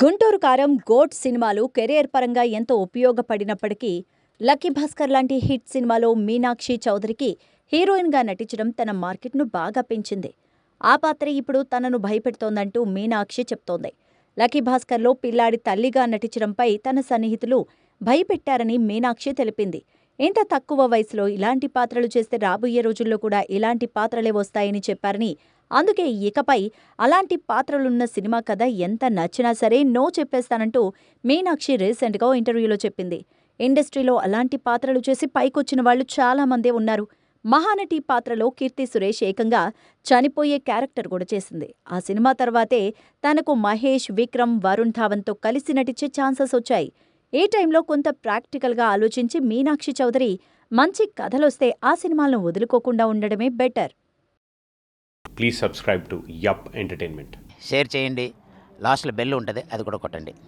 గుంటూరు కారం, గోట్ సినిమాలు కెరీర్ పరంగా ఎంతో ఉపయోగపడినప్పటికీ, లక్కీ భాస్కర్ లాంటి హిట్ సినిమాలో మీనాక్షి చౌదరికి హీరోయిన్గా నటించడం తన మార్కెట్ను బాగా పెంచింది. ఆ పాత్ర ఇప్పుడు తనను భయపెడుతోందంటూ మీనాక్షి చెప్తోంది. లక్కీ భాస్కర్లో పిల్లాడి తల్లిగా నటించడంపై తన సన్నిహితులు భయపెట్టారని మీనాక్షి తెలిపింది. ఇంత తక్కువ వయసులో ఇలాంటి పాత్రలు చేస్తే రాబోయే రోజుల్లో కూడా ఇలాంటి పాత్రలే వస్తాయని చెప్పారని, అందుకే ఇకపై అలాంటి పాత్రలున్న సినిమా కథ ఎంత నచ్చినా సరే నో చెప్పేస్తానంటూ మీనాక్షి రీసెంట్గా ఓ ఇంటర్వ్యూలో చెప్పింది. ఇండస్ట్రీలో అలాంటి పాత్రలు చేసి పైకొచ్చిన వాళ్లు చాలా మందే ఉన్నారు. మహానటి పాత్రలో కీర్తి సురేష్ ఏకంగా చనిపోయే క్యారెక్టర్ కూడా చేసింది. ఆ సినిమా తర్వాతే తనకు మహేష్, విక్రమ్, వరుణ్ ధావన్తో కలిసి నటించే ఛాన్సెస్ వచ్చాయి. ఈ టైంలో కొంత ప్రాక్టికల్గా ఆలోచించి మీనాక్షి చౌదరి మంచి కథలొస్తే ఆ సినిమాలను వదులుకోకుండా ఉండడమే better. Please subscribe to yup entertainment. Share చేయండి. లాస్ట్లో బెల్ ఉంటుంది, అది కూడా కొట్టండి.